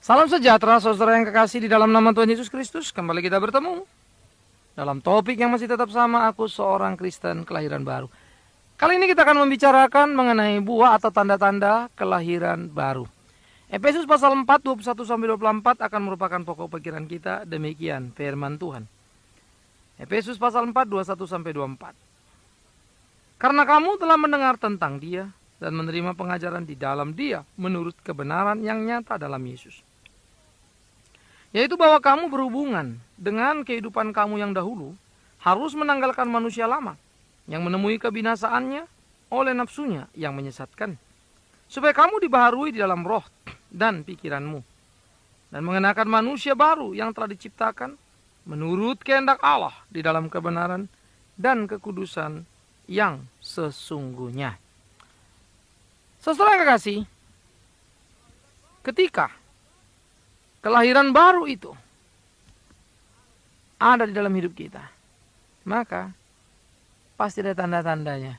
Salam sejahtera saudara yang kekasih di dalam nama Tuhan Yesus Kristus. Kembali kita bertemu dalam topik yang masih tetap sama, aku seorang Kristen kelahiran baru. Kali ini kita akan membicarakan mengenai buah atau tanda-tanda kelahiran baru. Efesus pasal 4, 21-24 akan merupakan pokok pikiran kita. Demikian firman Tuhan. Efesus pasal 4, 21-24. Karena kamu telah mendengar tentang Dia dan menerima pengajaran di dalam Dia menurut kebenaran yang nyata dalam Yesus. Yaitu bahwa kamu berhubungan dengan kehidupan kamu yang dahulu harus menanggalkan manusia lama yang menemui kebinasaannya oleh nafsunya yang menyesatkan, supaya kamu dibaharui di dalam roh dan pikiranmu, dan mengenakan manusia baru yang telah diciptakan menurut kehendak Allah di dalam kebenaran dan kekudusan yang sesungguhnya. Saudara yang kekasih, ketika kelahiran baru itu ada di dalam hidup kita, maka pasti ada tanda-tandanya,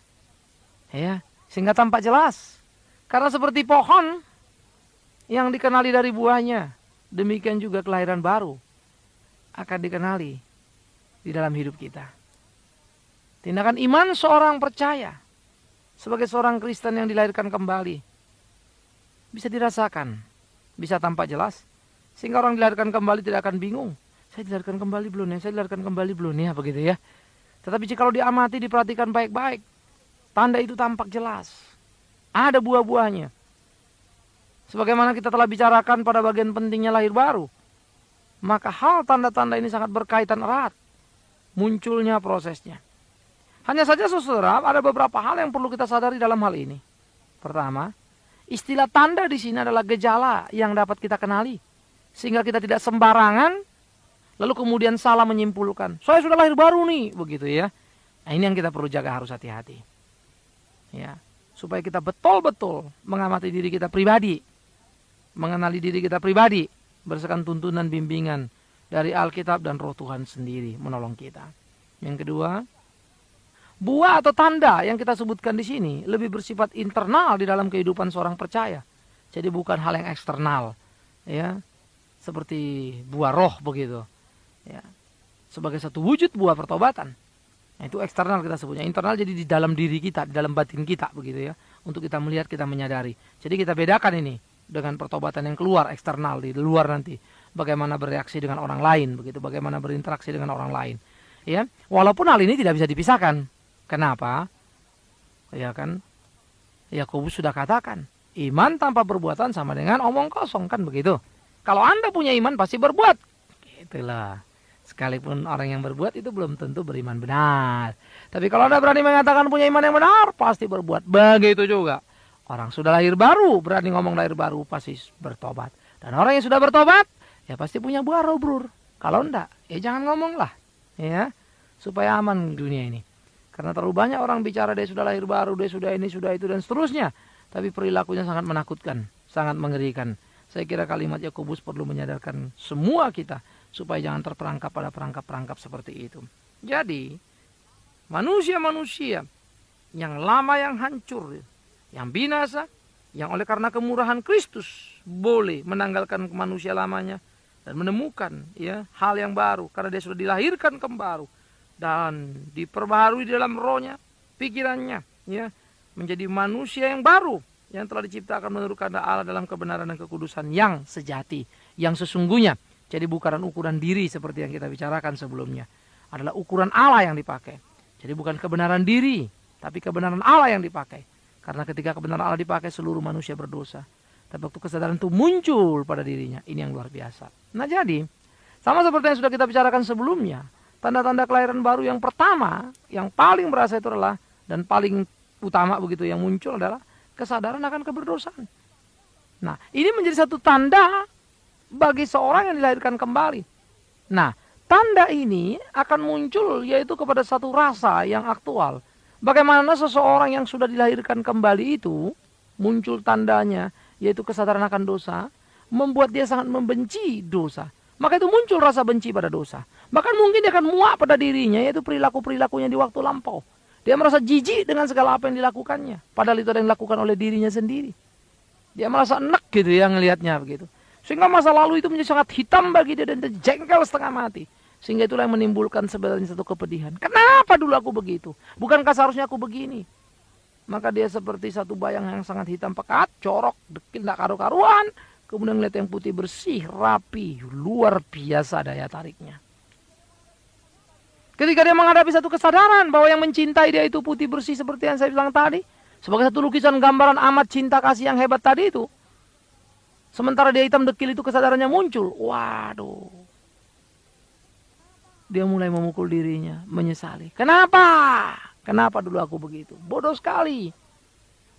ya, sehingga tampak jelas. Karena seperti pohon yang dikenali dari buahnya, demikian juga kelahiran baru akan dikenali di dalam hidup kita. Tindakan iman seorang percaya sebagai seorang Kristen yang dilahirkan kembali bisa dirasakan, bisa tampak jelas. Sehingga orang dilahirkan kembali tidak akan bingung. Saya dilahirkan kembali belum ya? Saya dilahirkan kembali belum ya? Begitu ya. Tetapi jika diamati, diperhatikan baik-baik, tanda itu tampak jelas. Ada buah-buahnya. Sebagaimana kita telah bicarakan pada bagian pentingnya lahir baru, maka hal tanda-tanda ini sangat berkaitan erat munculnya prosesnya. Hanya saja saudara, ada beberapa hal yang perlu kita sadari dalam hal ini. Pertama, istilah tanda di sini adalah gejala yang dapat kita kenali, sehingga kita tidak sembarangan lalu kemudian salah menyimpulkan, saya sudah lahir baru nih, begitu ya. Nah, ini yang kita perlu jaga, harus hati-hati. Ya, supaya kita betul-betul mengamati diri kita pribadi, mengenali diri kita pribadi berdasarkan tuntunan bimbingan dari Alkitab dan Roh Tuhan sendiri menolong kita. Yang kedua, buah atau tanda yang kita sebutkan di sini lebih bersifat internal di dalam kehidupan seorang percaya. Jadi bukan hal yang eksternal, ya. Seperti buah roh begitu, ya, sebagai satu wujud buah pertobatan. Nah, itu eksternal kita sebutnya. Internal jadi di dalam diri kita, di dalam batin kita begitu ya, untuk kita melihat, kita menyadari. Jadi kita bedakan ini dengan pertobatan yang keluar, eksternal, di luar nanti bagaimana bereaksi dengan orang lain begitu, bagaimana berinteraksi dengan orang lain, ya. Walaupun hal ini tidak bisa dipisahkan. Kenapa? Ya kan, Yakobus sudah katakan, iman tanpa perbuatan sama dengan omong kosong, kan begitu. Kalau Anda punya iman pasti berbuat. Itulah. Sekalipun orang yang berbuat itu belum tentu beriman benar. Tapi kalau Anda berani mengatakan punya iman yang benar, pasti berbuat. Begitu juga. Orang sudah lahir baru, berani ngomong lahir baru, pasti bertobat. Dan orang yang sudah bertobat, ya pasti punya buah roh, Bro. Kalau enggak, ya jangan ngomong lah. Ya, supaya aman dunia ini. Karena terlalu banyak orang bicara dia sudah lahir baru, dia sudah ini, sudah itu, dan seterusnya. Tapi perilakunya sangat menakutkan, sangat mengerikan. Saya kira kalimat Yakobus perlu menyadarkan semua kita supaya jangan terperangkap pada perangkap-perangkap seperti itu. Jadi, manusia-manusia yang lama, yang hancur, yang binasa, yang oleh karena kemurahan Kristus boleh menanggalkan manusia lamanya dan menemukan, ya, hal yang baru karena dia sudah dilahirkan kembali dan diperbaharui di dalam rohnya, pikirannya, ya, menjadi manusia yang baru yang telah diciptakan menurut kehendak Allah dalam kebenaran dan kekudusan yang sejati, yang sesungguhnya. Jadi bukan ukuran diri seperti yang kita bicarakan sebelumnya. Adalah ukuran Allah yang dipakai. Jadi bukan kebenaran diri, tapi kebenaran Allah yang dipakai. Karena ketika kebenaran Allah dipakai, seluruh manusia berdosa. Tapi waktu kesadaran itu muncul pada dirinya, ini yang luar biasa. Nah jadi, sama seperti yang sudah kita bicarakan sebelumnya, tanda-tanda kelahiran baru yang pertama, yang paling berasa itu adalah, dan paling utama begitu yang muncul adalah kesadaran akan keberdosaan. Nah, ini menjadi satu tanda bagi seorang yang dilahirkan kembali. Nah, tanda ini akan muncul yaitu kepada satu rasa yang aktual. Bagaimana seseorang yang sudah dilahirkan kembali itu muncul tandanya yaitu kesadaran akan dosa, membuat dia sangat membenci dosa. Maka itu muncul rasa benci pada dosa. Bahkan mungkin dia akan muak pada dirinya, yaitu perilaku-perilakunya di waktu lampau. Dia merasa jijik dengan segala apa yang dilakukannya. Padahal itu ada yang dilakukan oleh dirinya sendiri. Dia merasa enak gitu ya ngelihatnya begitu. Sehingga masa lalu itu menjadi sangat hitam bagi dia dan dia jengkel setengah mati. Sehingga itulah yang menimbulkan sebenarnya satu kepedihan. Kenapa dulu aku begitu? Bukankah seharusnya aku begini? Maka dia seperti satu bayang yang sangat hitam pekat, corok, dekil, tidak karu-karuan. Kemudian lihat yang putih bersih, rapi, luar biasa daya tariknya. Ketika dia menghadapi satu kesadaran bahwa yang mencintai dia itu putih bersih seperti yang saya bilang tadi. Sebagai satu lukisan gambaran amat cinta kasih yang hebat tadi itu. Sementara dia hitam dekil itu kesadarannya muncul. Waduh. Dia mulai memukul dirinya, menyesali. Kenapa? Kenapa dulu aku begitu? Bodoh sekali.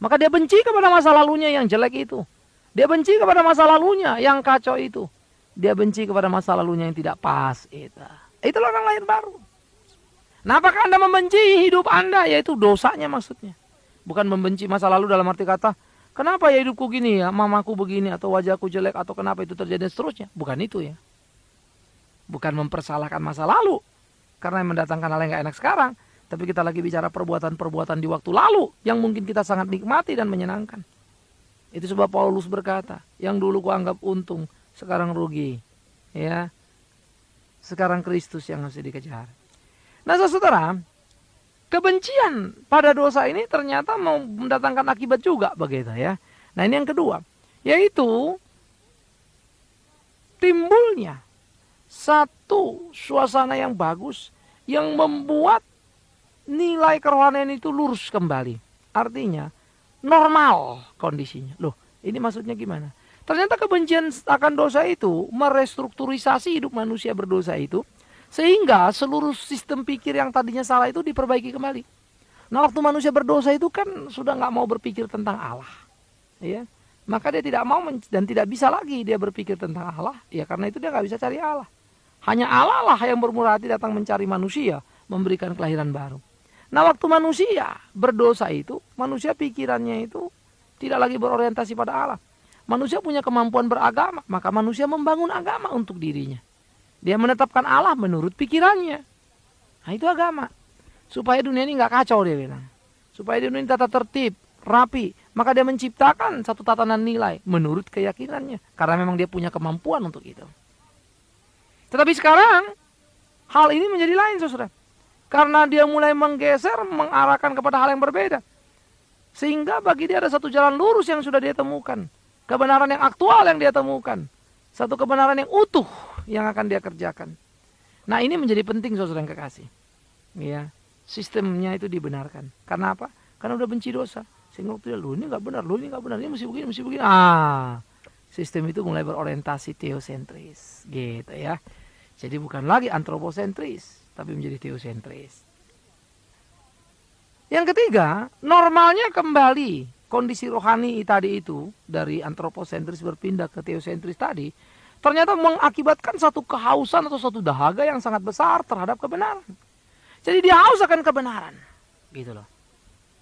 Maka dia benci kepada masa lalunya yang jelek itu. Dia benci kepada masa lalunya yang kacau itu. Dia benci kepada masa lalunya yang tidak pas. Itulah orang lahir baru. Nah, apakah Anda membenci hidup Anda? Yaitu dosanya maksudnya. Bukan membenci masa lalu dalam arti kata, kenapa ya hidupku gini ya, mamaku begini, atau wajahku jelek, atau kenapa itu terjadi dan seterusnya. Bukan itu ya. Bukan mempersalahkan masa lalu. Karena yang mendatangkan hal yang gak enak sekarang. Tapi kita lagi bicara perbuatan-perbuatan di waktu lalu. Yang mungkin kita sangat nikmati dan menyenangkan. Itu sebab Paulus berkata, yang dulu kuanggap untung, sekarang rugi. Ya, sekarang Kristus yang harus dikejar. Nah saudara, kebencian pada dosa ini ternyata mau mendatangkan akibat juga begitu ya. Nah ini yang kedua, yaitu timbulnya satu suasana yang bagus yang membuat nilai kerohanian itu lurus kembali. Artinya normal kondisinya. Loh, ini maksudnya gimana? Ternyata kebencian akan dosa itu merestrukturisasi hidup manusia berdosa itu, sehingga seluruh sistem pikir yang tadinya salah itu diperbaiki kembali. Nah, waktu manusia berdosa itu kan sudah nggak mau berpikir tentang Allah, ya. Maka dia tidak mau dan tidak bisa lagi dia berpikir tentang Allah, ya karena itu dia nggak bisa cari Allah. Hanya Allah lah yang bermurah hati datang mencari manusia, memberikan kelahiran baru. Nah, waktu manusia berdosa itu, manusia pikirannya itu tidak lagi berorientasi pada Allah. Manusia punya kemampuan beragama, maka manusia membangun agama untuk dirinya. Dia menetapkan Allah menurut pikirannya. Nah itu agama. Supaya dunia ini nggak kacau dia bilang. Supaya dunia ini tata tertib, rapi. Maka dia menciptakan satu tatanan nilai menurut keyakinannya. Karena memang dia punya kemampuan untuk itu. Tetapi sekarang hal ini menjadi lain saudara. Karena dia mulai menggeser, mengarahkan kepada hal yang berbeda. Sehingga bagi dia ada satu jalan lurus yang sudah dia temukan. Kebenaran yang aktual yang dia temukan. Satu kebenaran yang utuh yang akan dia kerjakan. Nah ini menjadi penting saudara yang kekasih. Ya, sistemnya itu dibenarkan. Karena apa? Karena udah benci dosa. Sehingga waktu dia, ini nggak benar, ini nggak benar, ini mesti begini, mesti begini. Sistem itu mulai berorientasi teosentris, gitu ya. Jadi bukan lagi antroposentris, tapi menjadi teosentris. Yang ketiga, normalnya kembali kondisi rohani tadi itu dari antroposentris berpindah ke teosentris tadi. Ternyata mengakibatkan satu kehausan atau satu dahaga yang sangat besar terhadap kebenaran. Jadi dia haus akan kebenaran. Gitu loh.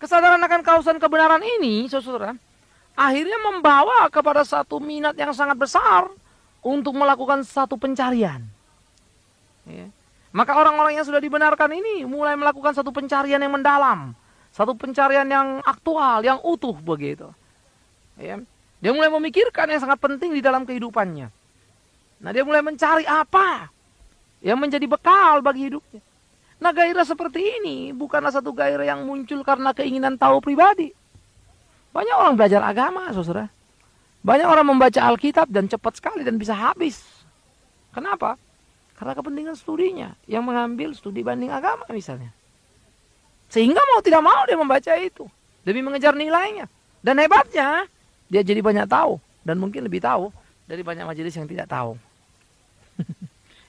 Kesadaran akan kehausan kebenaran ini, saudara, akhirnya membawa kepada satu minat yang sangat besar untuk melakukan satu pencarian. Ya. Maka orang-orang yang sudah dibenarkan ini mulai melakukan satu pencarian yang mendalam. Satu pencarian yang aktual, yang utuh begitu. Ya. Dia mulai memikirkan yang sangat penting di dalam kehidupannya. Nah dia mulai mencari apa yang menjadi bekal bagi hidupnya. Nah gairah seperti ini bukanlah satu gairah yang muncul karena keinginan tahu pribadi. Banyak orang belajar agama saudara. Banyak orang membaca Alkitab dan cepat sekali dan bisa habis. Kenapa? Karena kepentingan studinya. Yang mengambil studi banding agama misalnya. Sehingga mau tidak mau dia membaca itu. Demi mengejar nilainya. Dan hebatnya dia jadi banyak tahu. Dan mungkin lebih tahu dari banyak majelis yang tidak tahu.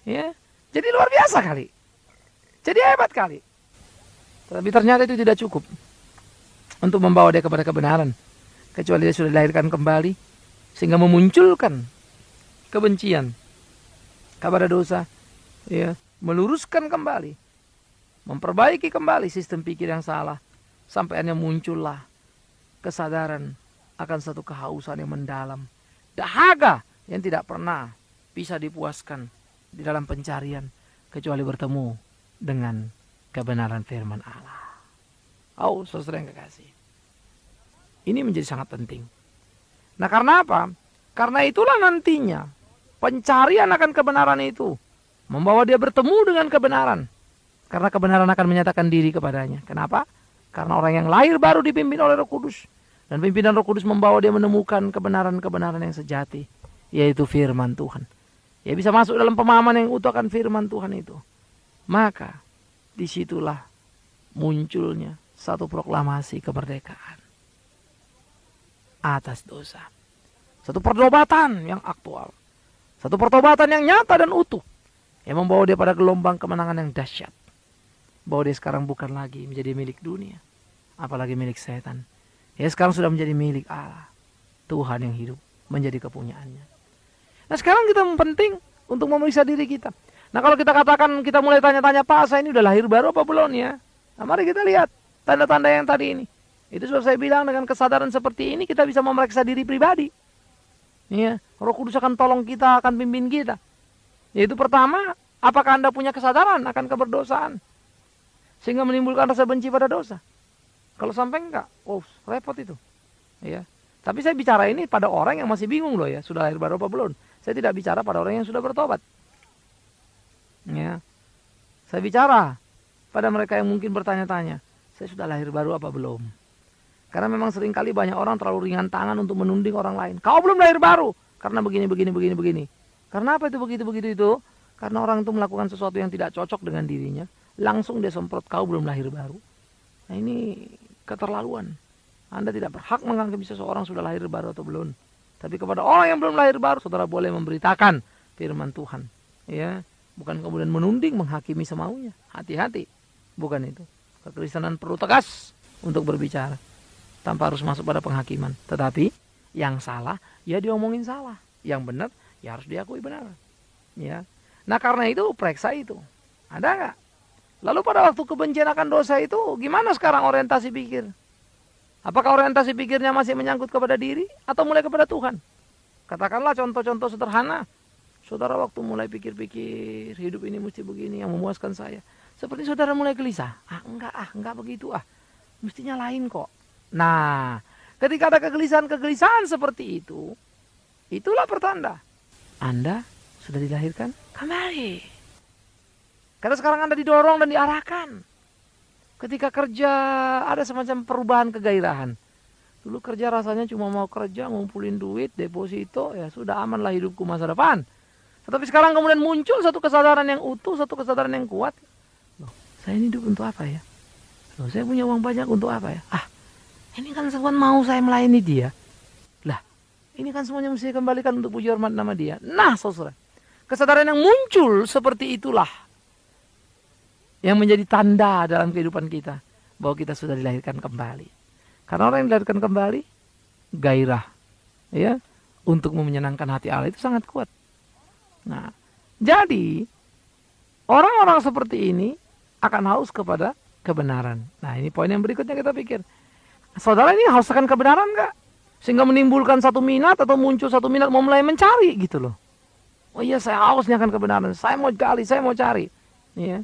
Ya, jadi luar biasa kali. Jadi hebat kali. Tapi ternyata itu tidak cukup untuk membawa dia kepada kebenaran. Kecuali dia sudah dilahirkan kembali. Sehingga memunculkan kebencian kepada dosa. Ya, meluruskan kembali. Memperbaiki kembali sistem pikir yang salah. Sampai akhirnya muncullah kesadaran akan satu kehausan yang mendalam. Dahaga yang tidak pernah bisa dipuaskan di dalam pencarian kecuali bertemu dengan kebenaran firman Allah. Saudara yang kekasih. Ini menjadi sangat penting. Nah karena apa? Karena itulah nantinya pencarian akan kebenaran itu membawa dia bertemu dengan kebenaran. Karena kebenaran akan menyatakan diri kepadanya. Kenapa? Karena orang yang lahir baru dipimpin oleh Roh Kudus. Dan pimpinan Roh Kudus membawa dia menemukan kebenaran-kebenaran yang sejati. Yaitu firman Tuhan. Dia bisa masuk dalam pemahaman yang utuh akan firman Tuhan itu. Maka disitulah munculnya satu proklamasi kemerdekaan atas dosa. Satu pertobatan yang aktual. Satu pertobatan yang nyata dan utuh. Yang membawa dia pada gelombang kemenangan yang dahsyat. Bahwa dia sekarang bukan lagi menjadi milik dunia. Apalagi milik setan. Dia sekarang sudah menjadi milik Allah. Tuhan yang hidup menjadi kepunyaannya. Nah sekarang kita penting untuk memeriksa diri kita. Nah kalau kita katakan, kita mulai tanya-tanya, Pak saya ini udah lahir baru apa belum ya? Nah mari kita lihat tanda-tanda yang tadi ini. Itu sebab saya bilang dengan kesadaran seperti ini kita bisa memeriksa diri pribadi. Ya, Roh Kudus akan tolong kita, akan pimpin kita. Yaitu pertama, apakah Anda punya kesadaran akan keberdosaan? Sehingga menimbulkan rasa benci pada dosa. Kalau sampai enggak, oh repot itu. Ya. Tapi saya bicara ini pada orang yang masih bingung loh ya, sudah lahir baru apa belum. Saya tidak bicara pada orang yang sudah bertobat. Ya. Saya bicara pada mereka yang mungkin bertanya-tanya, saya sudah lahir baru apa belum? Karena memang seringkali banyak orang terlalu ringan tangan untuk menunding orang lain. Kau belum lahir baru karena begini. Karena apa itu begitu itu? Karena orang itu melakukan sesuatu yang tidak cocok dengan dirinya, langsung dia semprot kau belum lahir baru. Nah ini keterlaluan. Anda tidak berhak menganggap seseorang sudah lahir baru atau belum. Tapi kepada orang yang belum lahir baru, saudara boleh memberitakan firman Tuhan. Ya, bukan kemudian menunding, menghakimi semaunya. Hati-hati. Bukan itu. Kekristenan perlu tegas untuk berbicara. Tanpa harus masuk pada penghakiman. Tetapi yang salah, ya diomongin salah. Yang benar, ya harus diakui benar. Ya. Nah karena itu, periksa itu. Ada nggak? Lalu pada waktu kebencian akan dosa itu, gimana sekarang orientasi pikir? Apakah orientasi pikirnya masih menyangkut kepada diri atau mulai kepada Tuhan? Katakanlah contoh-contoh sederhana. Saudara waktu mulai pikir-pikir hidup ini mesti begini yang memuaskan saya. Seperti saudara mulai gelisah. Enggak begitu Mestinya lain kok. Nah, ketika ada kegelisahan seperti itu, itulah pertanda Anda sudah dilahirkan kembali. Karena sekarang Anda didorong dan diarahkan. Ketika kerja ada semacam perubahan kegairahan. Dulu kerja rasanya cuma mau kerja, ngumpulin duit, deposito, ya sudah amanlah hidupku masa depan. Tetapi sekarang kemudian muncul satu kesadaran yang utuh, satu kesadaran yang kuat. Loh, saya ini hidup untuk apa ya? Loh, saya punya uang banyak untuk apa ya? Ini kan semua mau saya melayani dia. Lah, ini kan semuanya mesti kembalikan untuk puji hormat nama dia. Nah, saudara, kesadaran yang muncul seperti itulah yang menjadi tanda dalam kehidupan kita bahwa kita sudah dilahirkan kembali. Karena orang yang dilahirkan kembali gairah ya untuk menyenangkan hati Allah itu sangat kuat. Nah, jadi orang-orang seperti ini akan haus kepada kebenaran. Nah, ini poin yang berikutnya kita pikir. Saudara ini haus akan kebenaran enggak? Sehingga menimbulkan satu minat atau muncul satu minat mau mulai mencari gitu loh. Oh iya, saya haus nih akan kebenaran. Saya mau gali, saya mau cari. Ya.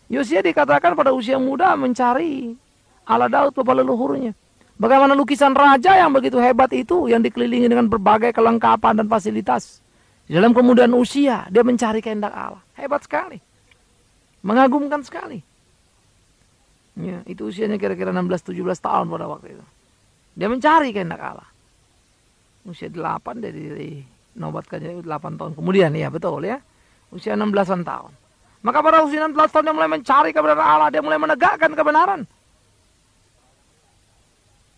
Yosia dikatakan pada usia muda mencari ala Daud bapa leluhurnya. Bagaimana lukisan raja yang begitu hebat itu yang dikelilingi dengan berbagai kelengkapan dan fasilitas. Di dalam kemudian usia dia mencari kehendak Allah. Hebat sekali. Mengagumkan sekali. Ya, itu usianya kira-kira 16-17 tahun pada waktu itu. Dia mencari kehendak Allah. Usia 8 dari nobatkannya 8 tahun kemudian, ya betul ya. Usia 16-an tahun. Maka pada usia 16 tahun dia mulai mencari kebenaran Allah, dia mulai menegakkan kebenaran.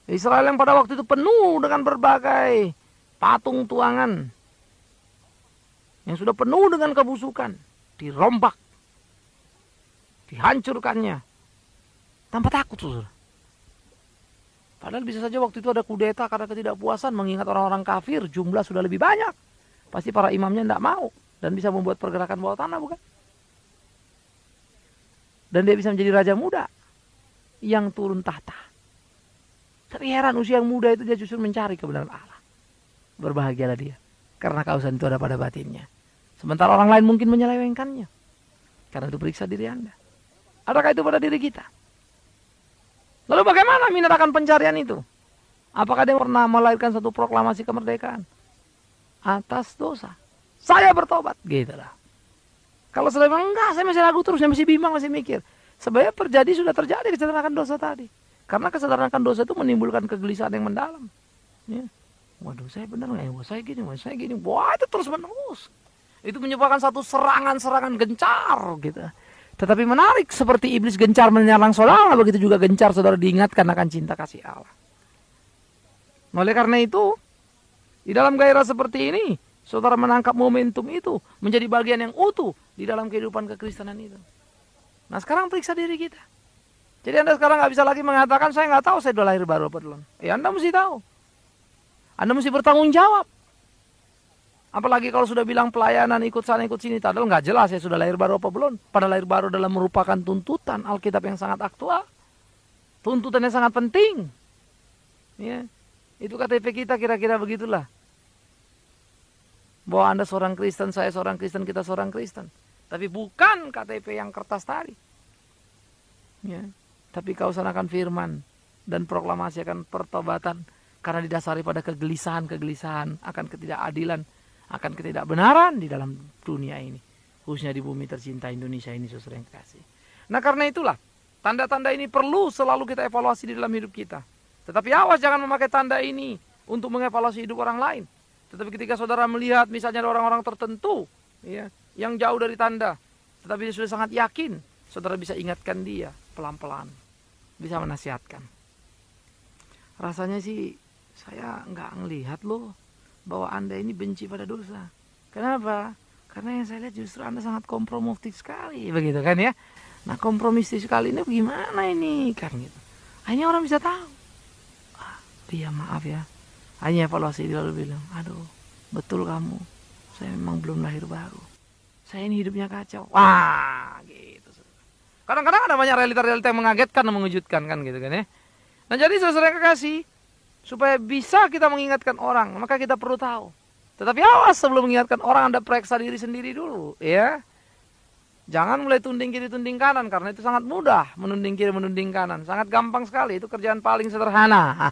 Israel yang pada waktu itu penuh dengan berbagai patung tuangan. Yang sudah penuh dengan kebusukan. Dirombak. Dihancurkannya. Tanpa takut, saudara. Padahal bisa saja waktu itu ada kudeta karena ketidakpuasan mengingat orang-orang kafir, jumlah sudah lebih banyak. Pasti para imamnya tidak mau dan bisa membuat pergerakan bawah tanah, bukan? Dan dia bisa menjadi raja muda yang turun tahta. Tapi heran usia yang muda itu dia justru mencari kebenaran Allah. Berbahagialah dia karena kausan itu ada pada batinnya. Sementara orang lain mungkin menyelewengkannya. Karena itu periksa diri Anda. Adakah itu pada diri kita? Lalu bagaimana minat akan pencarian itu? Apakah dia pernah melahirkan satu proklamasi kemerdekaan? atas dosa. Saya bertobat, gitu lah. Kalau saudara bilang, enggak, saya masih ragu terus, saya masih bimbang, masih mikir. Sebenarnya sudah terjadi kesadaran akan dosa tadi. Karena kesadaran akan dosa itu menimbulkan kegelisahan yang mendalam. Ya. Waduh, saya benar nggak ya? Saya gini. Wah, itu terus menerus. Itu menyebabkan satu serangan-serangan gencar, gitu. Tetapi menarik, seperti iblis gencar menyerang saudara, begitu juga gencar saudara diingatkan akan cinta kasih Allah. Oleh karena itu, di dalam gairah seperti ini, saudara menangkap momentum itu menjadi bagian yang utuh di dalam kehidupan kekristenan itu. Nah, sekarang periksa diri kita. Jadi Anda sekarang nggak bisa lagi mengatakan, saya nggak tahu saya sudah lahir baru apa belum. Ya, Anda mesti tahu. Anda mesti bertanggung jawab. Apalagi kalau sudah bilang pelayanan ikut sana ikut sini, padahal nggak jelas ya sudah lahir baru apa belum. Padahal lahir baru adalah merupakan tuntutan Alkitab yang sangat aktual, tuntutan yang sangat penting. Ya, itu KTP kita kira-kira begitulah. Bahwa Anda seorang Kristen, saya seorang Kristen, kita seorang Kristen. Tapi bukan KTP yang kertas tadi. Ya, tapi kausahakan firman dan proklamasi akan pertobatan karena didasari pada kegelisahan akan ketidakadilan, akan ketidakbenaran di dalam dunia ini, khususnya di bumi tercinta Indonesia ini, saudara yang kasih. Nah, karena itulah tanda-tanda ini perlu selalu kita evaluasi di dalam hidup kita. Tetapi awas jangan memakai tanda ini untuk mengevaluasi hidup orang lain. Tetapi ketika saudara melihat misalnya ada orang-orang tertentu, ya, yang jauh dari tanda, tetapi dia sudah sangat yakin, saudara bisa ingatkan dia pelan-pelan, bisa menasihatkan. Rasanya sih saya nggak ngelihat loh bahwa Anda ini benci pada dosa. Kenapa? Karena yang saya lihat justru Anda sangat kompromistis sekali, begitu kan ya? Nah, kompromistis sekali ini gimana ini kan gitu. Akhirnya orang bisa tahu. Dia maaf ya. Hanya evaluasi dia lalu bilang, aduh, betul kamu. Saya memang belum lahir baru. Saya ini hidupnya kacau. Wah, gitu. Kadang-kadang ada banyak realita-realita yang mengagetkan dan mengejutkan kan gitu kan ya. Nah, jadi saudara yang kekasih, supaya bisa kita mengingatkan orang, maka kita perlu tahu. Tetapi awas sebelum mengingatkan orang, Anda periksa diri sendiri dulu, ya. Jangan mulai tunding kiri, tunding kanan, karena itu sangat mudah menunding kiri, menunding kanan. Sangat gampang sekali, itu kerjaan paling sederhana.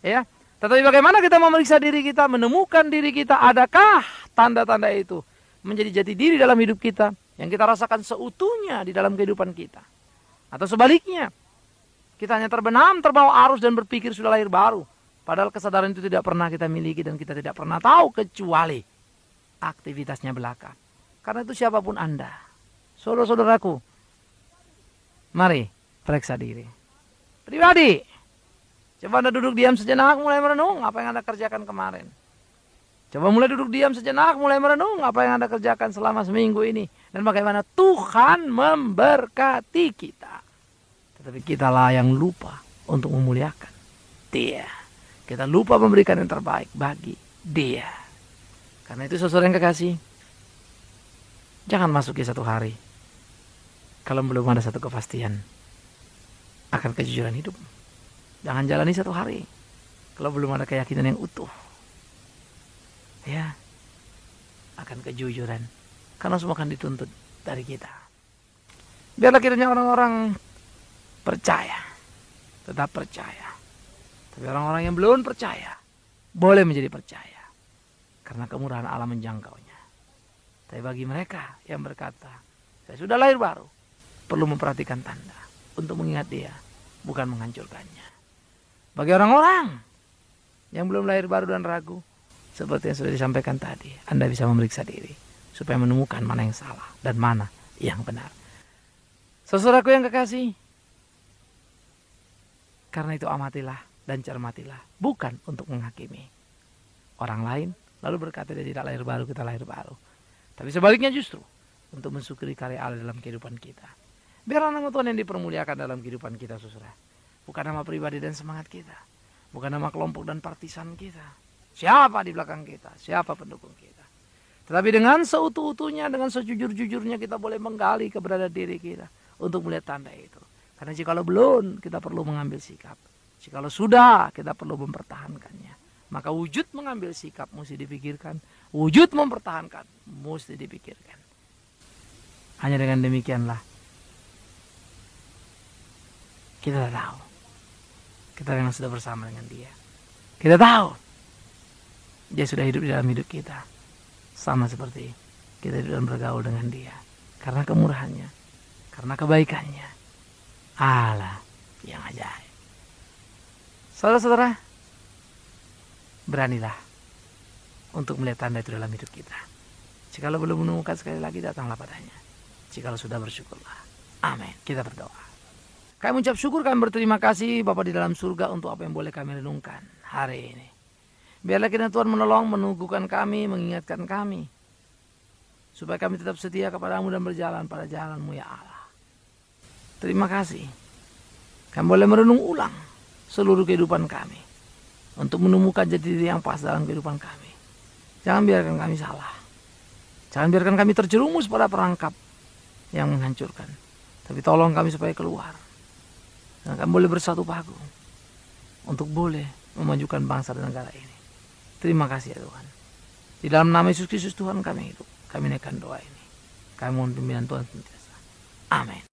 Ya. Tetapi bagaimana kita memeriksa diri kita, menemukan diri kita, adakah tanda-tanda itu menjadi jati diri dalam hidup kita, yang kita rasakan seutuhnya di dalam kehidupan kita. Atau sebaliknya, kita hanya terbenam, terbawa arus dan berpikir sudah lahir baru. Padahal kesadaran itu tidak pernah kita miliki dan kita tidak pernah tahu kecuali aktivitasnya belaka. Karena itu siapapun Anda, saudara-saudaraku, mari periksa diri. Pribadi, coba Anda duduk diam sejenak, mulai merenung apa yang Anda kerjakan kemarin. Coba mulai duduk diam sejenak, mulai merenung apa yang Anda kerjakan selama seminggu ini. Dan bagaimana Tuhan memberkati kita. Tetapi kitalah yang lupa untuk memuliakan Dia. Kita lupa memberikan yang terbaik bagi Dia. Karena itu saudara yang kekasih, jangan masuki satu hari kalau belum ada satu kepastian akan kejujuran hidup. Jangan jalani satu hari kalau belum ada keyakinan yang utuh, ya, akan kejujuran. Karena semua akan dituntut dari kita. Biarlah kiranya orang-orang percaya, tetap percaya. Tapi orang-orang yang belum percaya boleh menjadi percaya, karena kemurahan Allah menjangkaunya. Tapi bagi mereka yang berkata, saya sudah lahir baru, perlu memperhatikan tanda untuk mengingat Dia, bukan menghancurkannya. Bagi orang-orang yang belum lahir baru dan ragu, seperti yang sudah disampaikan tadi, Anda bisa memeriksa diri supaya menemukan mana yang salah dan mana yang benar. Saudaraku yang kekasih, karena itu amatilah dan cermatilah, bukan untuk menghakimi orang lain lalu berkata dia tidak lahir baru, kita lahir baru. Tapi sebaliknya justru untuk mensyukuri karya Allah dalam kehidupan kita. Biar nama Tuhan yang dipermuliakan dalam kehidupan kita, saudara. Bukan nama pribadi dan semangat kita, bukan nama kelompok dan partisan kita, siapa di belakang kita, siapa pendukung kita. Tetapi dengan seutuh-utuhnya, dengan sejujur-jujurnya kita boleh menggali keberadaan diri kita untuk melihat tanda itu. Karena jikalau belum, kita perlu mengambil sikap. Jikalau sudah, kita perlu mempertahankannya. Maka wujud mengambil sikap mesti dipikirkan, wujud mempertahankan mesti dipikirkan. Hanya dengan demikianlah kita tahu kita memang sudah bersama dengan Dia. Kita tahu Dia sudah hidup di dalam hidup kita. Sama seperti kita hidup dan bergaul dengan dia. Karena kemurahannya, karena kebaikannya. Allah yang ajaib. Saudara-saudara, beranilah untuk melihat tanda itu dalam hidup kita. Jikalau belum menemukan, sekali lagi datanglah padanya. Jikalau sudah, bersyukurlah. Amin. Kita berdoa. Kami ucap syukur, kami berterima kasih Bapa di dalam surga untuk apa yang boleh kami renungkan hari ini. Biarlah kiranya Tuhan menolong, meneguhkan kami, mengingatkan kami, supaya kami tetap setia kepadamu dan berjalan pada jalanmu ya Allah. Terima kasih. Kami boleh merenung ulang seluruh kehidupan kami, untuk menemukan jati diri yang pas dalam kehidupan kami. Jangan biarkan kami salah. Jangan biarkan kami terjerumus pada perangkap yang menghancurkan. Tapi tolong kami supaya keluar. Dan kami boleh bersatu padu untuk boleh memajukan bangsa dan negara ini. Terima kasih ya Tuhan. Di dalam nama Yesus Kristus Tuhan kami hidup. Kami naikkan doa ini. Kami mohon pimpinan Tuhan senantiasa. Amin.